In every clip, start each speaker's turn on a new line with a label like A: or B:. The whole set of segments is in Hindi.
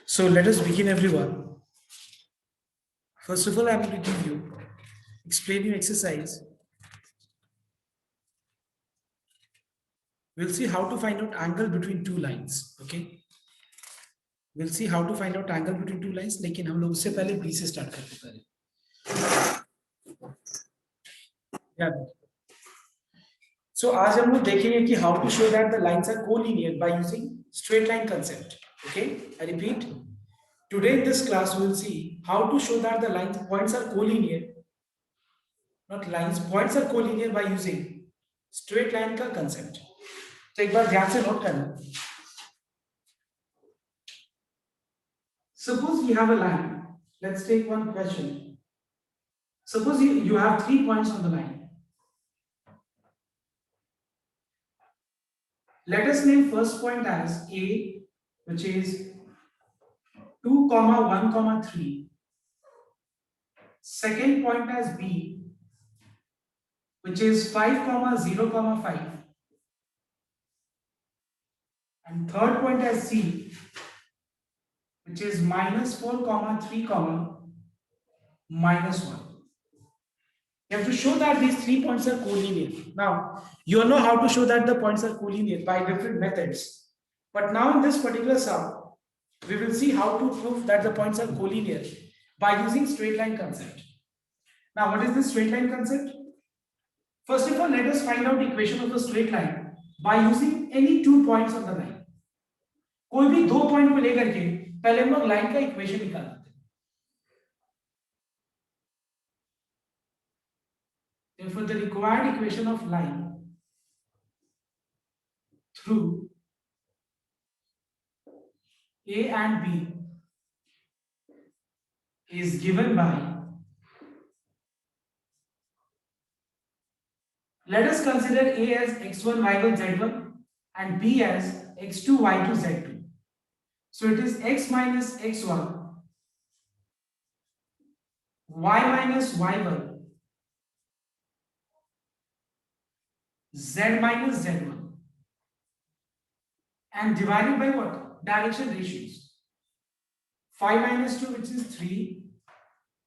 A: So let us begin, everyone. First of all, I'm going to explain you exercise. We'll see how to find out angle between two lines. Okay. We'll see how to find out angle between two lines. लेकिन हम लोग उससे पहले B से start करते पहले. Yeah. So आज हम लोग देखेंगे कि how to show that the lines are collinear by using straight line concept. Okay. I repeat. Today in this class we will see how to show that the lines points are collinear. Not lines, points are collinear by using straight line का concept. तो एक बार ध्यान से नोट करना. Suppose we have a line. Let's take one question. Suppose you have 3 points on the line. Let us name first point as A, which is 2, 1, 3. Second point as B, which is 5, 0, 5. And third point as C, which is -4, 3, -1. You have to show that these 3 points are collinear. Now, you know how to show that the points are collinear by different methods. But now in this particular sum, we will see how to prove that the points are collinear by using straight line concept. Now, what is the straight line concept? First of all, let us find out the equation of a straight line by using any 2 points on the line. कोई भी 2 पॉइंट को लेकर के पहले हम लोग लाइन का इक्वेशन निकालते हैं. Therefore, the required equation of line through A and B is given by, let us consider A as x1, y1, z1 and B as x2, y2, z2. So it is x minus x1, y minus y1, z minus z1, and divided by what? Direction ratios. 5 minus 2, which is 3,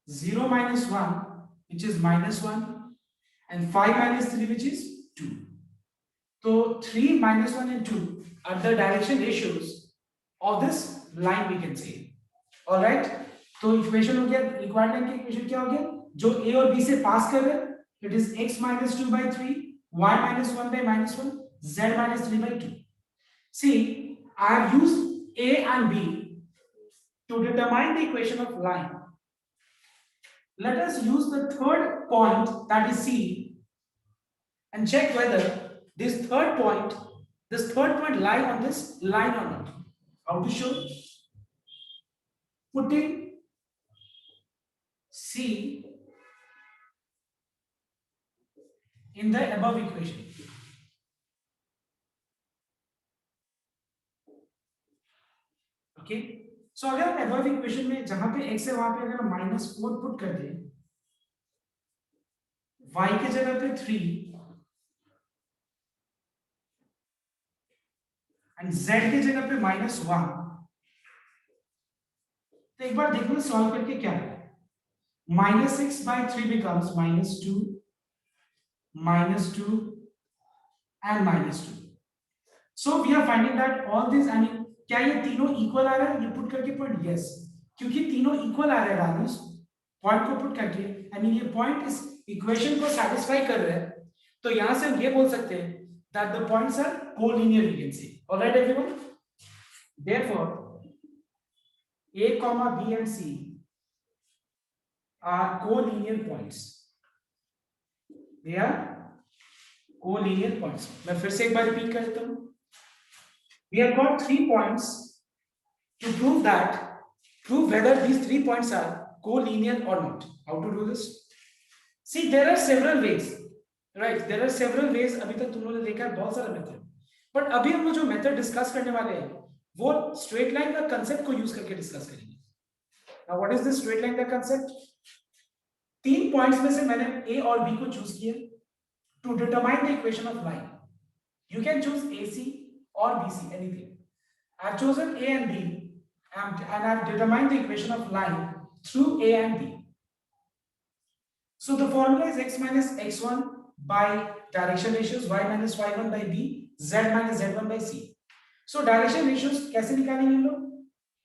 A: 0 minus 1, which is -1, and 5 minus 3, which is 2. So 3, -1 and 2 are the direction ratios of this line, we can say. All right. तो इक्वेशन हो गया, रिक्वायर्ड लाइन की इक्वेशन क्या हो गया? जो A और B से पास कर रहे हैं, it is x minus 2 by 3, y minus 1 by -1, z minus 3 by 2. See, I have used A and B to determine the equation of line. Let us use the third point, that is C, and check whether this third point lie on this line or not. How to show? Putting C in the above equation. Okay. So अगर हम above equation में जहां पे x है वहां पे अगर हम -4 पुट कर दें, y के जगह पे 3 एंड z के जगह पे -1, तो एक बार देखो सॉल्व करके क्या है. -6 by 3 becomes -2, -2 and -2. So we are finding that all these, I mean, क्या ये तीनों इक्वल आ रहा है? ये पुट करके पॉइंट, यस, क्योंकि तीनों इक्वल आ रहा है वैल्यूज, पॉइंट को पुट करके, आई मीन ये पॉइंट इस इक्वेशन को सैटिस्फाई कर रहा है, तो यहां से हम ये बोल सकते हैं that the points are collinear, we can say. Alright everyone, therefore A, B and C are collinear points. They are collinear points. मैं फिर से एक बार रिपीट कर देता हूं. We have got 3 points to prove whether these 3 points are collinear or not. How to do this? See, there are several ways, right? There are several ways. अभी तक तुम लोगों ने देखा है बहुत सारा मेथड, बट अभी हम जो मेथड डिस्कस करने वाले हैं वो स्ट्रेट लाइन का कंसेप्ट को यूज करके डिस्कस करेंगे. Now what is this straight line का कंसेप्ट? 3 पॉइंट्स में से मैंने A और B को चूज किया to determine the equation of line. You can choose AC or BC, anything. I have chosen A and B and I've determined the equation of line through A and B. So the formula is x minus x1 by direction ratios, y minus y1 by b, z minus z1 by c. So direction ratios कैसे निकालेंगे हम लोग?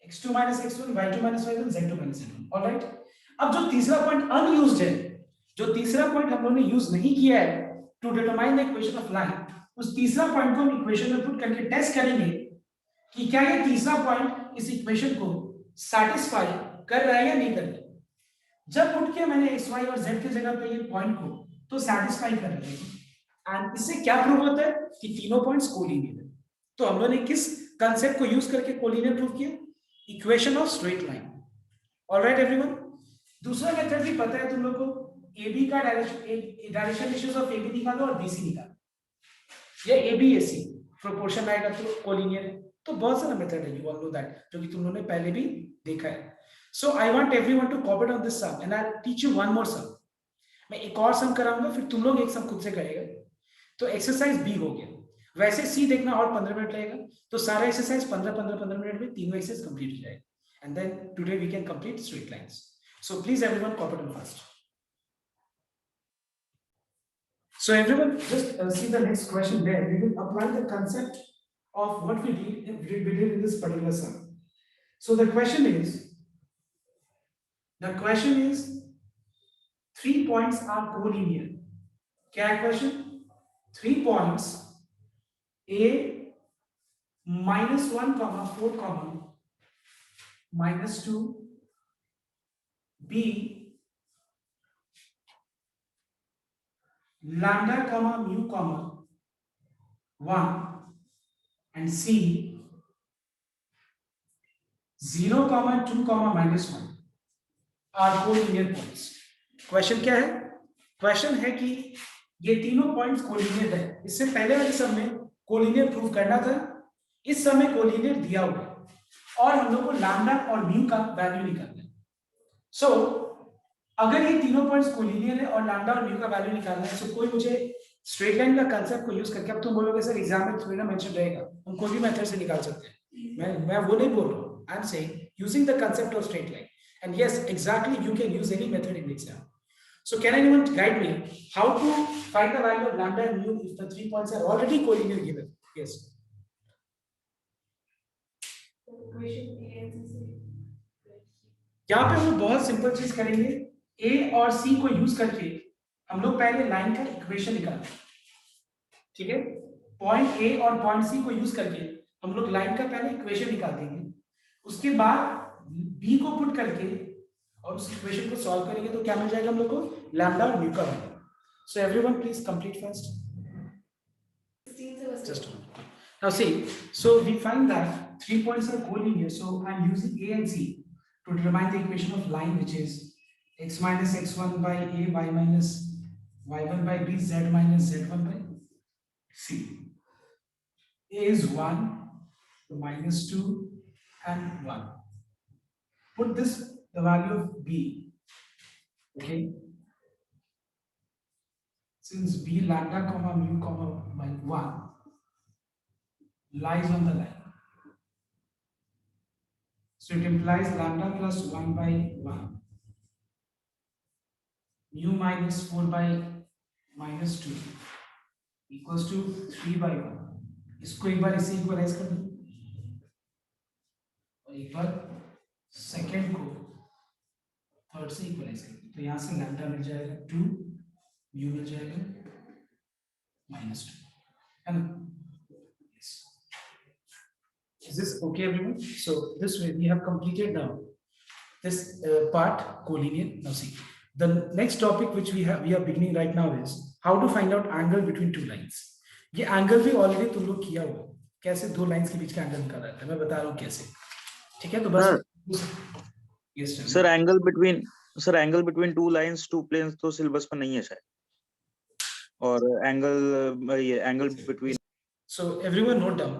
A: x2 minus x1, y2 minus y1, z2 minus z1. All right. अब जो तीसरा पॉइंट अनयूज्ड है, जो तीसरा पॉइंट हम लोगों ने यूज नहीं किया है to determine the equation of line, उस तीसरा पॉइंट को हम इक्वेशन में पुट करके टेस्ट करेंगे कि क्या ये तीसरा पॉइंट इस इक्वेशन को सैटिस्फाई कर रहा है या नहीं कर रहा है। जब पुट किया मैंने x y और z की जगह पे ये पॉइंट को, तो सैटिस्फाई कर रहे हैं। एंड इससे क्या प्रूव होता है कि तीनों पॉइंट्स कोलिनियर है। तो हम लोगों ने किस कांसेप्ट को यूज करके कोलिनियर प्रूव किया? Equation of straight line. Alright everyone, दूसरा मेथड भी पता है तुम लोगों को, AB का डायरेक्शन रेशियोज ऑफ AB निकालो और BC निकालो, या ABAC प्रोपोर्शन आएगा तो कोलिनियर है। तो बहुत सारा मेथड है, यू ऑल नो दैट, जो कि तुम लोगों ने पहले भी देखा है। So I want everyone to cooperate on this sum and I'll teach you one more sum. मैं एक और सम कराऊंगा, फिर तुम लोग एक सम खुद से करेगा। तो एक्सरसाइज B हो गया। वैसे C देखना और 15 मिनट लगेगा, तो सारा एक्सरसाइज 15 मिनट में तीनों एक्सरसाइज कंप्लीट हो जाएगा। And then today we can complete straight lines. So please everyone cooperate on fast. So everyone just see the next question there. We will apply the concept of what we did in this particular sum. So the question is 3 points are collinear. क्या है question? 3 points A -1, 4, -2, B lambda, mu, 1 and C 0, 2, -1 are collinear points. Question क्या है? क्वेश्चन है कि ये तीनों पॉइंट्स कोलिनियर है। इससे पहले वाले सम में कोलिनियर प्रूव करना था, इस सम में कोलिनियर दिया हुआ है और हम लोग को लैम्डा और म्यू का वैल्यू निकालना है। सो अगर ये तीनों पॉइंट्स कोलिनियर है और लैम्डा और म्यू का वैल्यू निकालना है, तो कोई मुझे स्ट्रेट लाइन का कांसेप्ट को यूज करके, अब तुम बोलोगे सर एग्जाम में थोड़ी ना मेंशन रहेगा, हम कोई भी मेथड से निकाल सकते हैं। मैं वो नहीं बोल रहा हूँ, I am saying using the concept of straight line, and yes, exactly, you can use any method in the exam. So can anyone guide me how to find the value of lambda and mu if the 3 points are already collinear given? Yes. यहाँ पे हम बहुत सिंपल चीज करेंगे, A और C को यूज करके हम लोग पहले लाइन का इक्वेशन निकालते हैं, ठीक है? पॉइंट A और पॉइंट C को यूज करके हम लोग लाइन का पहले इक्वेशन निकाल देंगे, उसके बाद B को पुट करके और उस इक्वेशन को सॉल्व करेंगे, तो क्या मिल जाएगा हम लोग को? लैम्डा और म्यू का value. So everyone please complete first. Just a minute. Now see, so we find that 3 points are collinear, so I'm using A and C to determine the equation of line, which is x minus x1 by A, y minus y1 by B, z minus z1 by C. A is 1, -2 and 1. Put this the value of B, okay, since B lambda mu by 1 lies on the line, so it implies lambda plus 1 by 1 mu minus 4 by -2 equals to 3 by 1. इसको एक बार इसे इक्वलाइज कर दो और एक बार सेकेंड को थर्ड से इक्वलाइज कर दो, तो यहां से लैम्डा मिल जाएगा 2, म्यू मिल जाएगा -2, है ना? Yes. Is this okay everyone? So this way we have completed now this part collinear. Now see, the next topic which we are beginning right now is how to find out angle between two lines. ये एंगल भी ऑलरेडी तुम लोग किया हुआ, कैसे दो लाइंस के बीच का एंगल निकाला है मैं बता रहा हूँ कैसे, ठीक है? तो बस yes
B: sir angle between two lines two planes तो सिलेबस में नहीं है शायद, और angle between,
A: so everyone note down.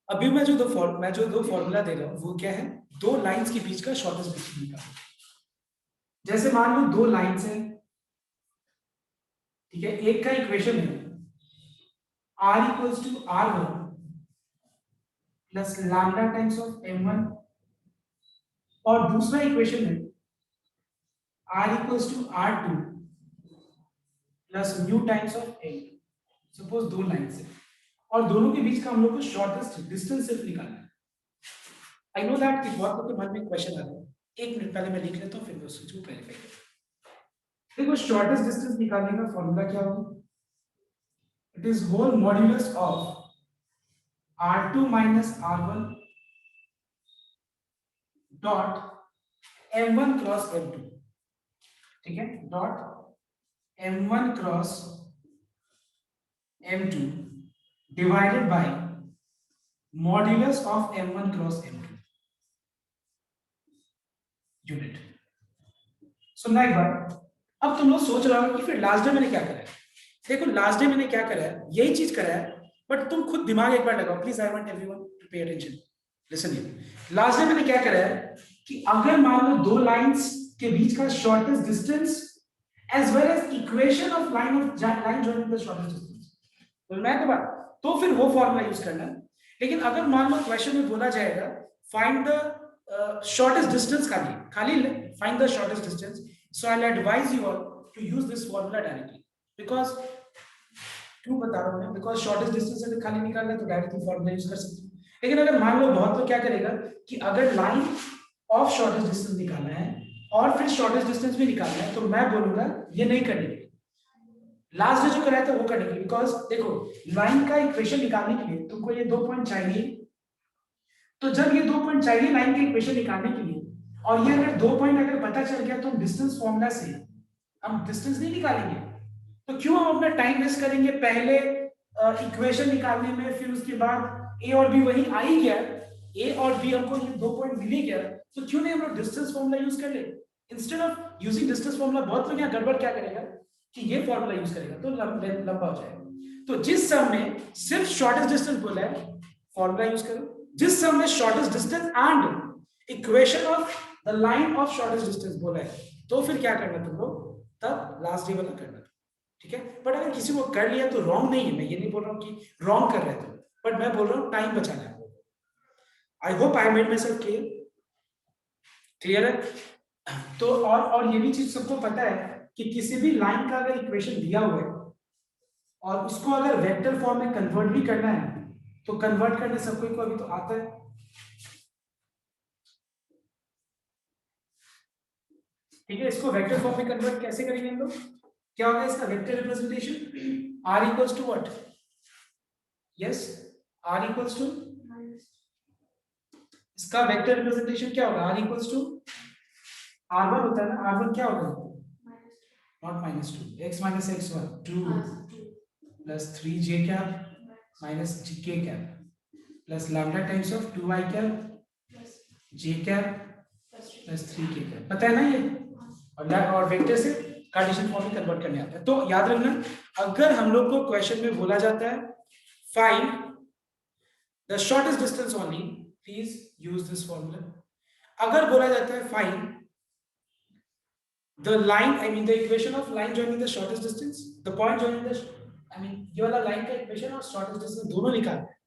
A: अभी मैं जो दो फॉर्मूला दे रहा हूँ वो क्या है? दो लाइंस के बीच का शॉर्टेस्ट डिस्टेंस निकालना। जैसे मान लो दो लाइंस हैं, ठीक है? एक का इक्वेशन है r = r1 plus lambda times of m1, और दूसरा इक्वेशन है r equals to r2 plus mu times of m। Suppose दो लाइंस है और दोनों के बीच का हम लोग को शॉर्टेस्ट डिस्टेंस सिर्फ निकालना है। आई नो दैट कि बहुत लोगों के मन में क्वेश्चन आ रहा है, एक मिनट पहले मैं लिख लेता हूँ फिर मैं उस चीज को क्लैरिफाई करता हूँ। देखो शॉर्टेस्ट डिस्टेंस निकालने का फॉर्मूला क्या होगा, it is whole modulus of r2 minus r1 dot m1 cross m2, ठीक है, dot m1 cross m2 divided by modulus of m1 cross m2 unit. सुनना एक बार, अब तुम लोग सोच रहे हो कि फिर लास्ट डे मैंने क्या करा है। देखो लास्ट डे मैंने क्या करा है, यही चीज करा है, बट तुम खुद दिमाग एक बार लगाओ please. I want everyone to pay attention, listen here. Last day मैंने क्या करा है कि अगर मान लो दो लाइंस के बीच का shortest distance as well as equation of line joining the shortest distance, तो मैं तो बात तो फिर वो फॉर्मूला यूज करना है। लेकिन अगर मान लो क्वेश्चन में बोला जाएगा फाइंड द शॉर्टेस्ट डिस्टेंस, खाली खाली find the shortest distance, so I will advise you all to use this formula directly. Because क्यों बता रहा हूं मैं, बिकॉज शॉर्टेस्ट डिस्टेंस अगर खाली निकालना है तो डायरेक्टली फॉर्मूला यूज कर सकते हैं। लेकिन अगर मान लो बहुत तो क्या करेगा कि अगर लाइन ऑफ शॉर्टेस्ट डिस्टेंस निकालना है और फिर शॉर्टेस्ट डिस्टेंस भी निकालना है, तो मैं बोलूंगा ये नहीं करने के लिए, लास्ट डे जो कराया था वो करने के लिए। बिकॉज देखो लाइन का इक्वेशन निकालने के लिए तुमको ये 2 पॉइंट चाहिए, तो जब ये 2 पॉइंट चाहिए लाइन के इक्वेशन निकालने के लिए, और ये अगर 2 पॉइंट अगर पता चल गया तो हम डिस्टेंस फॉर्मूला से हम डिस्टेंस नहीं निकालेंगे। तो क्यों हम अपना टाइम वेस्ट करेंगे पहले इक्वेशन निकालने में, फिर उसके बाद ए और बी वही आ ही गया, ए और बी हमको ये 2 पॉइंट मिल ही गया, तो क्यों नहीं हम लोग डिस्टेंस फॉर्मूला यूज कर ले। Instead of using distance formula, बहुत लोग यहाँ गड़बड़ क्या करेगा कि ये फॉर्मूला यूज करेगा तो लंबा हो जाएगा। तो जिस सम में सिर्फ शॉर्टेस्ट डिस्टेंस बोला है फॉर्मूला यूज करो, जिस सम में shortest distance and equation of the line of shortest distance बोला है, तो फिर क्या करना तुम लोग, तब लास्ट डे वाला करना, ठीक है। बट अगर किसी को कर लिया तो रॉन्ग नहीं है, मैं ये नहीं बोल रहा हूँ कि रॉन्ग कर रहे थे, बट मैं बोल रहा हूँ टाइम बचाना है। I hope I made my self clear, clear है। तो और ये भी चीज सबको पता है कि किसी भी लाइन का अगर इक्वेशन दिया हुआ है और उसको अगर वेक्टर फॉर्म में कन्वर्ट भी करना है, तो कन्वर्ट करने सबको को अभी तो आता है, ठीक है। इसको वेक्टर फॉर्म में कन्वर्ट कैसे करेंगे हम लोग, क्या होगा इसका vector representation, r equals to what, yes r equals to, इसका वेक्टर रिप्रेजेंटेशन क्या होगा, r इक्वल्स टू r1 होता है ना, r1 क्या होगा, not minus two, x minus x one 2 plus 3j cap minus k cap plus lambda times of 2y cap j cap plus 3k cap, पता है ना ये। और वेक्टर से कार्टेशियन फॉर्म में कन्वर्ट करने आता है। तो याद रखना, अगर हम लोग को क्वेश्चन में बोला जाता है find the shortest distance only, please use this formula. अगर बोला जाता है find the line, I mean the equation of line joining the shortest distance, the point joining the, I mean ये वाला लाइन का इक्वेशन और शॉर्टेस्ट डिस्टेंस दोनों निकालना है,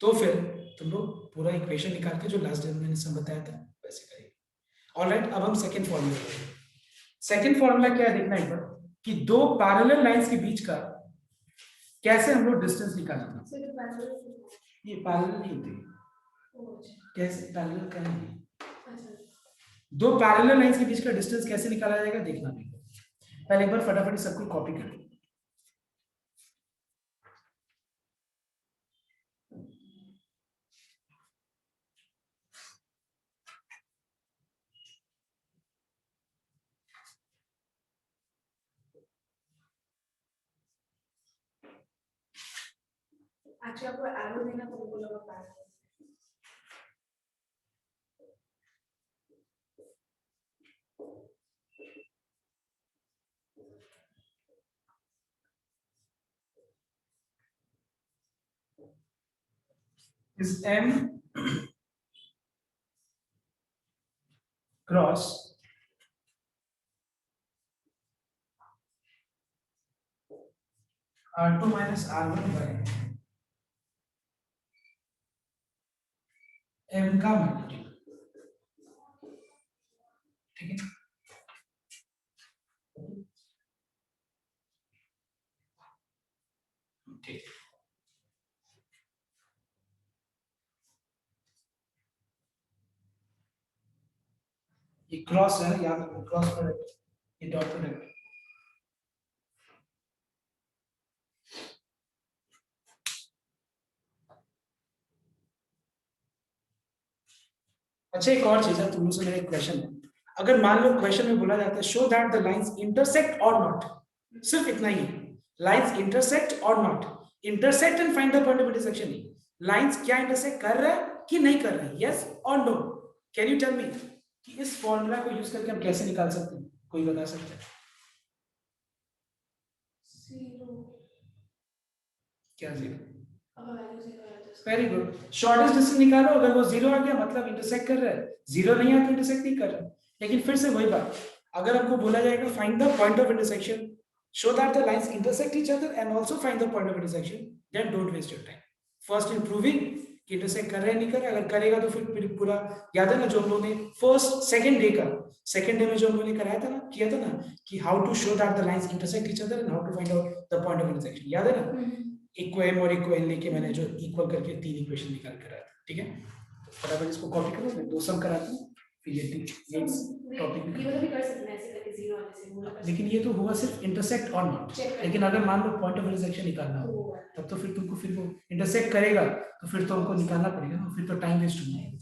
A: तो फिर तुम लोग पूरा इक्वेशन निकाल के जो लास्ट टाइम मैंने सब बताया था वैसे करेंगे। ऑलराइट, अब हम सेकंड फॉर्मूला करेंगे। सेकंड फॉर्मूला क्या है देखना एक बार, कि दो पैरेलल लाइंस के बीच का कैसे हम लोग डिस्टेंस निकालेंगे। ये पैरेलल नहीं होती, कैसे पैरेलल करेंगे, दो पैरेलल लाइंस के बीच का डिस्टेंस कैसे निकाला जाएगा देखना। पहले एक बार फटाफट सबको कॉपी कर लो।
C: अच्छा आपको एरो देना तो बोला होगा
A: is m cross r2 minus r1 by m का मैग्नीट्यूड, ठीक है। ठीक, ये क्रॉस है, याद रखो क्रॉस प्रोडक्ट, ये डॉट प्रोडक्ट। अच्छा एक और चीज है, तुम लोग से मेरा एक क्वेश्चन है, अगर मान लो क्वेश्चन में बोला जाता है show that the lines intersect और नॉट, सिर्फ इतना ही है, लाइंस इंटरसेक्ट और not, intersect and find the point of intersection नहीं, लाइंस क्या इंटरसेक्ट कर रहा है कि नहीं कर रहा है, यस और no. Can you tell me कि इस फॉर्मूला को यूज करके हम कैसे निकाल सकते हैं, कोई बता सकता है?
C: जीरो,
A: क्या जीरो?
C: अगर वैल्यू जीरो है तो इसका
A: वेरी गुड, शॉर्टेस्ट डिस्टेंस निकालो, अगर वो जीरो आ गया मतलब इंटरसेक्ट कर रहा है, जीरो नहीं आया तो इंटरसेक्ट नहीं कर रहा। लेकिन फिर से वही बात, अगर हमको बोला जाएगा find the point of intersection, show that the lines intersect each other and also find the point of intersection, then don't waste your time first in proving कि इंटरसेक्ट कर रहे हैं नहीं कर रहे। अगर करेगा तो फिर पूरा, याद है ना जो हम लोगों ने फर्स्ट सेकंड डे में जो हम लोगों ने कराया था ना, किया था ना कि how to show that the lines intersect each other and how to find out the point of intersection, याद है ना? इक्व एम और इक्व एन लेके मैंने जो इक्वल करके तीन इक्वेशन निकाल कर आया था, ठीक है। फटाफट इसको कॉपी करो, मैं दो सम कराता हूँ, फिर ये टॉपिक।
C: ये वाला भी कर सकते हैं ऐसे करके जीरो आने से वो
A: लेकिन ये तो हुआ सिर्फ इंटरसेक्ट और नॉट, लेकिन अगर मान लो पॉइंट ऑफ इंटरसेक्शन निकालना हो
C: तो
A: तब तो फिर तुमको, फिर वो इंटरसेक्ट करेगा तो फिर तो हमको निकालना पड़ेगा ना, फिर तो टाइम वेस्ट होगा।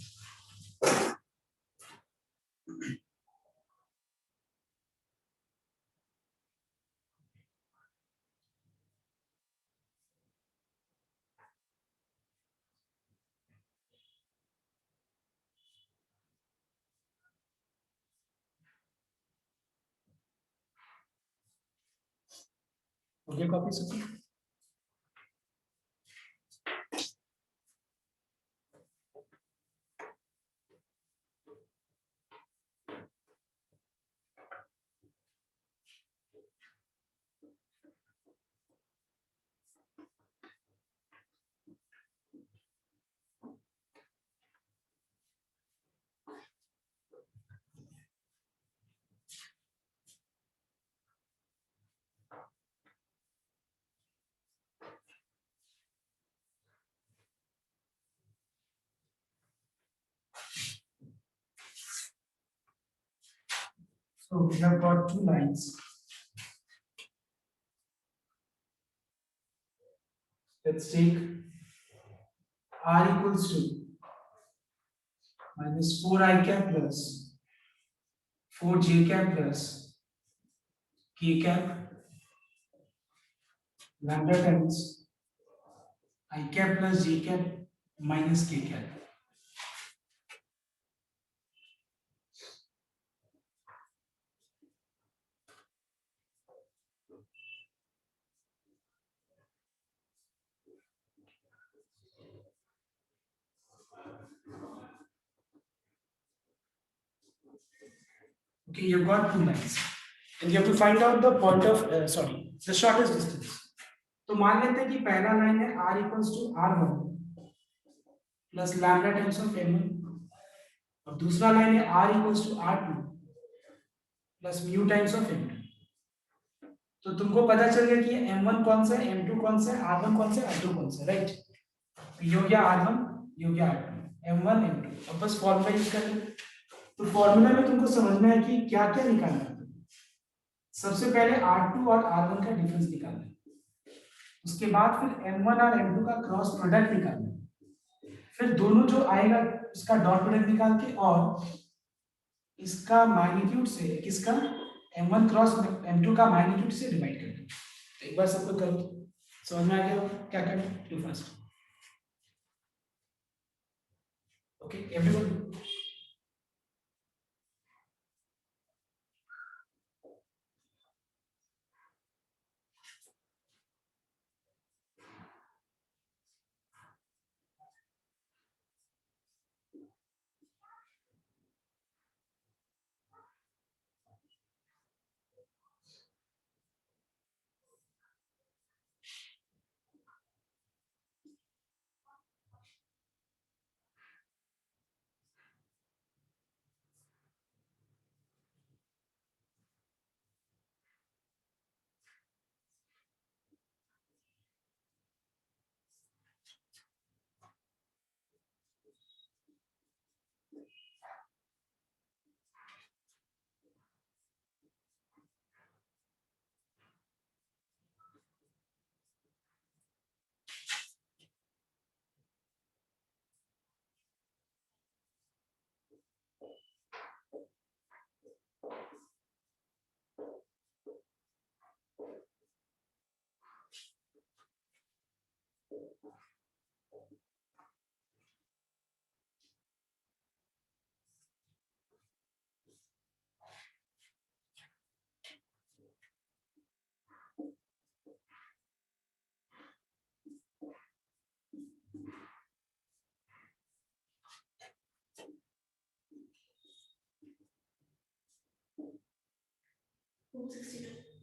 A: ओके कॉपी सकते हैं। So we have got two lines. Let's take r equals to minus 4 I cap plus 4 j cap plus k cap lambda times I cap plus j cap minus k cap. Okay, you've got two lines and you have to find out the point of the shortest distance. तो मान लेते हैं कि पहला लाइन है r equals to r1 plus lambda times of m1 और दूसरा लाइन है r equals to r2 plus mu times of m2। तो तुमको पता चल गया कि m1 कौन सा है, m2 कौन सा है, r1 कौन सा है, r2 कौन सा है, राइट। ये हो गया r1, ये हो गया r2, m1 m2। अब बस फॉर्मूला यूज कर लो। तो फॉर्मूला में तुमको समझना है कि क्या क्या निकालना है। सबसे पहले R2 और R1 का डिफरेंस निकालना है, उसके बाद फिर M1 और M2 का क्रॉस प्रोडक्ट निकालना है, फिर दोनों जो आएगा उसका डॉट प्रोडक्ट निकाल के और इसका मैग्नीट्यूड से, किसका, M1 क्रॉस M2 का मैग्नीट्यूड से डिवाइड कर दो। तो एक बार सबको करो, समझ में आ गया क्या करना है, डू फर्स्ट। ओके एवरीवन,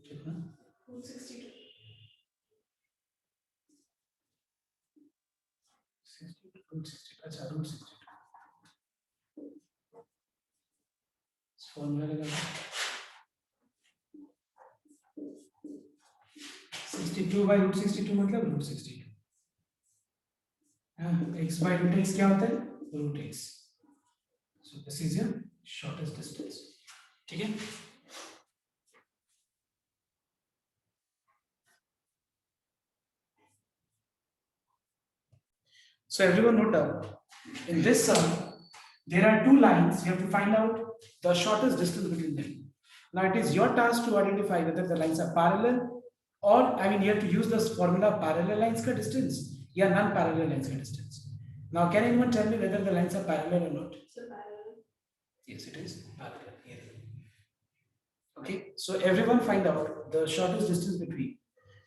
A: कितना?
C: 262
A: अच्छा रूट 62 फॉर्मूला लगा 62 बाई रूट 62 मतलब root 62 x by root x क्या होता है root x so this is your shortest distance ठीक है So everyone note down, in this sum, there are two lines, you have to find out the shortest distance between them. Now it is your task to identify whether the lines are parallel or, I mean, you have to use this formula parallel lines ka distance, or non-parallel lines ka distance. Now can anyone tell me whether the lines are parallel or not?
C: so parallel
A: Yes, it is parallel here. Okay, so everyone find out the shortest distance between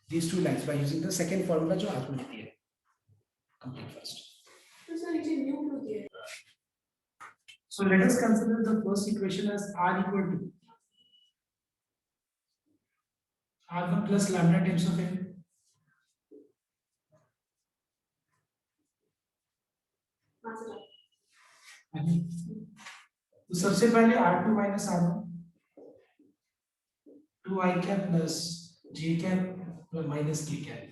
A: these two lines by using the second formula जो आज मैंने दिया है. Complete first.
C: तो सर ये न्यू क्यों दिया है
A: So let us consider the first equation as r equal to r1 plus lambda times of n.
C: हां सर
A: तो सबसे पहले r2 minus r1 2 i cap plus j cap plus minus k cap.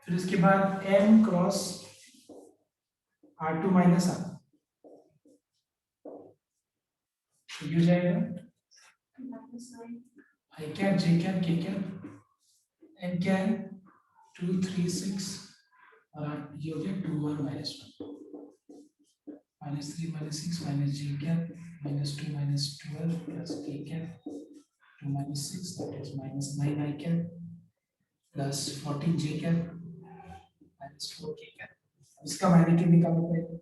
A: फिर उसके बाद m cross r2 minus r. तो ये हो जाएगा
C: -9
A: I cap, J cap, K cap, N क्या है 2, 3, 6 और ये हो गया 2, 1 minus 1 -3 -6 minus J cap -2 -12 plus K cap 2 -6 that is -9 I cap plus 14 J cap -4 K cap. इसका मैग्नीट्यूड निकालना पड़ेगा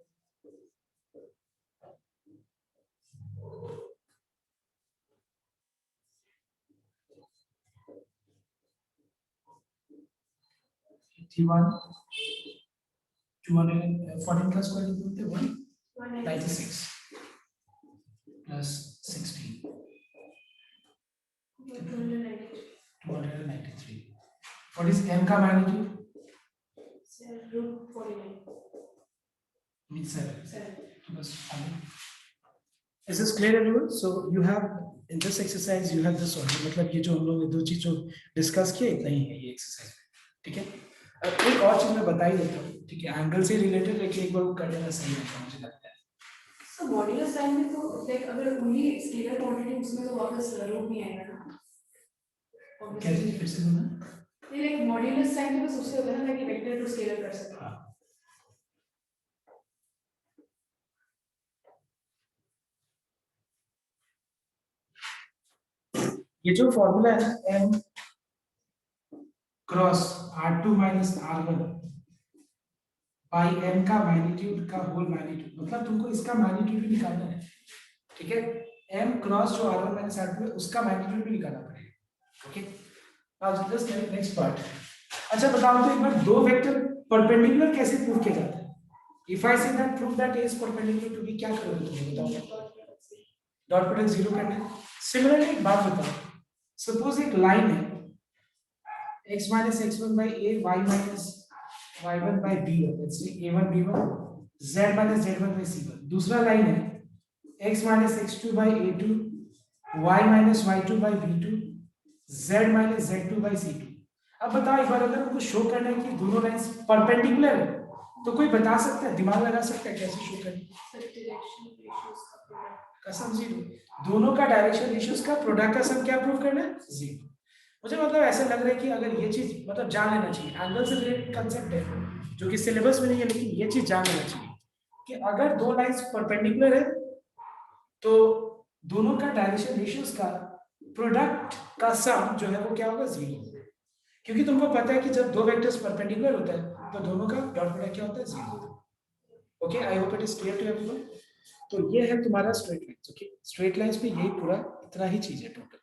A: T1 214 का स्क्वायर रूट होते 196 plus 16 293. What is m का magnitude?
C: Sir √49
A: Means 7.
C: सर
A: तो बस आगे. Is this clear everyone? So you have in this exercise you have this one. मतलब ये जो हम लोग दो चीज जो डिस्कस किए इतना ही है ये एक्सरसाइज. ठीक है. अब एक और चीज मैं बता ही देता हूँ. ठीक है. एंगल से रिलेटेड लेकिन एक बार वो कर लेना सही रहता है मुझे लगता है.
C: सो मॉड्यूलस टाइम में तो लाइक अगर ओनली स्केलर क्वांटिटी उसमें तो वापस रूट नहीं आएगा ना
A: क्या चीज फिर से बोलना?
C: ये लाइक मॉड्यूलस टाइम में बस उससे होता है ना कि वेक्टर टू स्केलर कर सकते हैं
A: हाँ. ये जो फॉर्मूला है m cross r2 minus r1 by m का मैग्नीट्यूड का होल मैग्नीट्यूड मतलब तुमको इसका मैग्नीट्यूड भी निकालना है. ठीक है. m क्रॉस जो r1 minus r2 है उसका मैग्नीट्यूड भी निकालना पड़ेगा. Okay. Now just next part. अच्छा बताओ तो एक बार दो वेक्टर परपेंडिकुलर कैसे प्रूव किया जाता है? If I say that prove that a is perpendicular to b क्या करोगे तुम बताओ? डॉट प्रोडक्ट जीरो करना है. सिमिलरली एक बात बताओ. सपोज एक लाइन है x minus x1 by a y minus y1 by b1 let's say a1 b1 z minus z1 by c1. दूसरा लाइन है x minus x2 by a2 y minus y2 by b2 z minus z2 by c2. अब बताओ एक बार अगर हमको शो करना है कि दोनों लाइंस परपेंडिकुलर है तो कोई बता सकता है दिमाग लगा सकता है कैसे शो करना?
C: सर डायरेक्शन रेशियोस का प्रोडक्ट
A: का सम जीरो. दोनों का डायरेक्शन रेशियोस का प्रोडक्ट का सम क्या प्रूव करना है? जीरो. मुझे मतलब ऐसा लग रहा है कि अगर ये चीज मतलब जान लेना चाहिए. एंगल से रिलेटेड कांसेप्ट है जो कि सिलेबस में नहीं है लेकिन ये चीज जान लेना चाहिए कि अगर दो लाइंस परपेंडिकुलर है तो दोनों का डायरेक्शन रेशियोज का प्रोडक्ट का सम जो है वो क्या होगा, 0, क्योंकि तुमको पता है कि जब दो वेक्टर्स परपेंडिकुलर होता है तो दोनों का डॉट प्रोडक्ट क्या होता है, 0। Okay, I hope it is clear to everyone. तो ये है तुम्हारा straight lines. Okay, straight lines में यही पूरा इतना ही चीज है टोटल।